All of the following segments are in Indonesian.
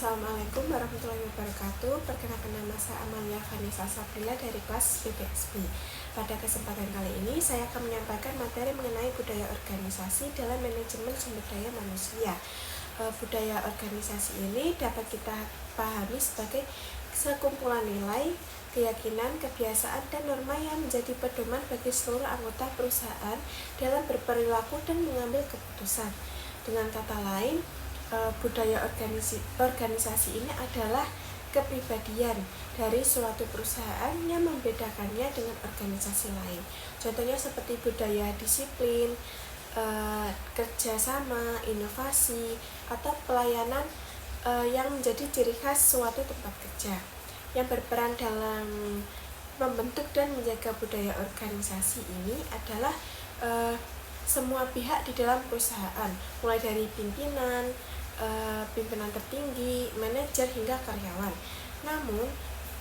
Assalamualaikum warahmatullahi wabarakatuh. Perkenalkan, nama saya Amalia Vanessa Sabrina dari kelas BPSB. Pada kesempatan kali ini saya akan menyampaikan materi mengenai budaya organisasi dalam manajemen sumber daya manusia. Budaya organisasi ini dapat kita pahami sebagai sekumpulan nilai, keyakinan, kebiasaan, dan norma yang menjadi pedoman bagi seluruh anggota perusahaan dalam berperilaku dan mengambil keputusan. Dengan kata lain, budaya organisasi ini adalah kepribadian dari suatu perusahaan yang membedakannya dengan organisasi lain. Contohnya seperti budaya disiplin, kerjasama, inovasi, atau pelayanan yang menjadi ciri khas suatu tempat kerja. Yang berperan dalam membentuk dan menjaga budaya organisasi ini adalah semua pihak di dalam perusahaan, mulai dari pimpinan tertinggi, manajer, hingga karyawan. Namun,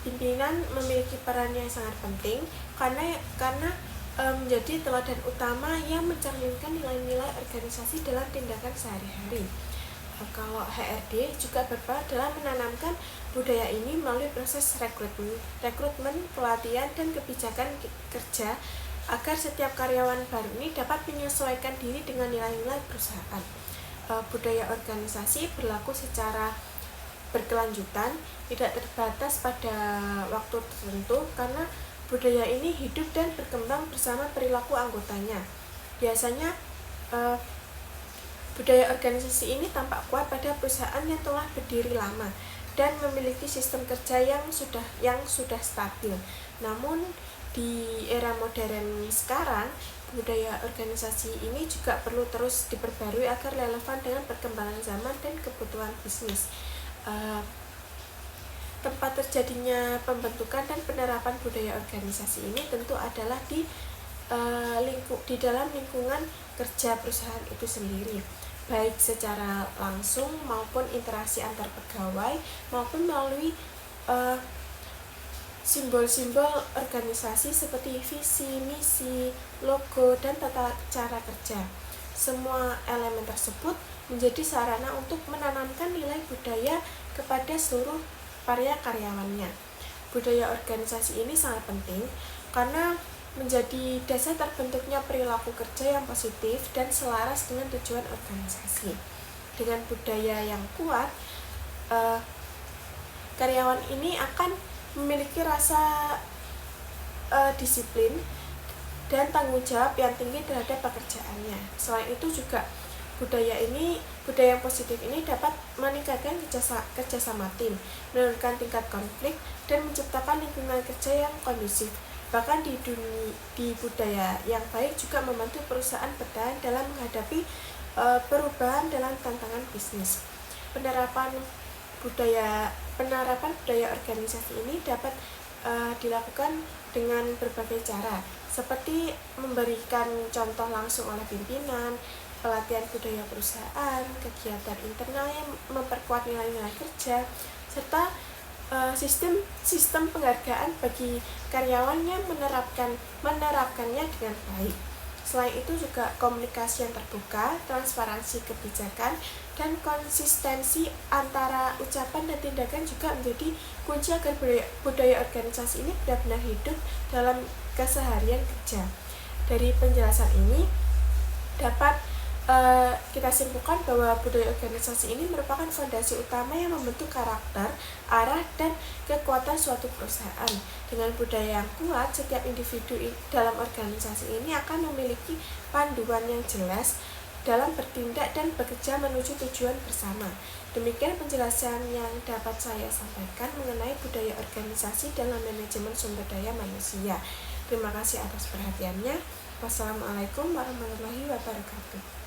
pimpinan memiliki peran yang sangat penting karena menjadi teladan utama yang mencerminkan nilai-nilai organisasi dalam tindakan sehari-hari. Kalau HRD juga berperan dalam menanamkan budaya ini melalui proses rekrutmen, pelatihan, dan kebijakan kerja agar setiap karyawan baru ini dapat menyesuaikan diri dengan nilai-nilai perusahaan. Budaya organisasi berlaku secara berkelanjutan, tidak terbatas pada waktu tertentu, karena budaya ini hidup dan berkembang bersama perilaku anggotanya. Biasanya budaya organisasi ini tampak kuat pada perusahaan yang telah berdiri lama dan memiliki sistem kerja yang sudah stabil. Namun di era modern sekarang, budaya organisasi ini juga perlu terus diperbarui agar relevan dengan perkembangan zaman dan kebutuhan bisnis. Tempat terjadinya pembentukan dan penerapan budaya organisasi ini tentu adalah di dalam lingkungan kerja perusahaan itu sendiri, baik secara langsung maupun interaksi antar pegawai, maupun melalui simbol-simbol organisasi seperti visi, misi, logo, dan tata cara kerja. Semua elemen tersebut menjadi sarana untuk menanamkan nilai budaya kepada seluruh para karyawannya. Budaya organisasi ini sangat penting karena menjadi dasar terbentuknya perilaku kerja yang positif dan selaras dengan tujuan organisasi. Dengan budaya yang kuat, karyawan ini akan memiliki rasa disiplin dan tanggung jawab yang tinggi terhadap pekerjaannya. Selain itu juga budaya yang positif ini dapat meningkatkan kerjasama tim, menurunkan tingkat konflik, dan menciptakan lingkungan kerja yang kondusif. Bahkan di budaya yang baik juga membantu perusahaan bertahan dalam menghadapi perubahan dalam tantangan bisnis. Penerapan budaya organisasi ini dapat dilakukan dengan berbagai cara, seperti memberikan contoh langsung oleh pimpinan, pelatihan budaya perusahaan, kegiatan internal yang memperkuat nilai-nilai kerja, serta sistem penghargaan bagi karyawan yang menerapkannya dengan baik. Selain itu juga komunikasi yang terbuka, transparansi kebijakan, dan konsistensi antara ucapan dan tindakan juga menjadi kunci agar budaya organisasi ini benar-benar hidup dalam keseharian kerja. Dari penjelasan ini dapat kita simpulkan bahwa budaya organisasi ini merupakan fondasi utama yang membentuk karakter, arah, dan kekuatan suatu perusahaan. Dengan budaya yang kuat, setiap individu dalam organisasi ini akan memiliki panduan yang jelas dalam bertindak dan bekerja menuju tujuan bersama. Demikian penjelasan yang dapat saya sampaikan mengenai budaya organisasi dalam manajemen sumber daya manusia. Terima kasih atas perhatiannya. Wassalamualaikum warahmatullahi wabarakatuh.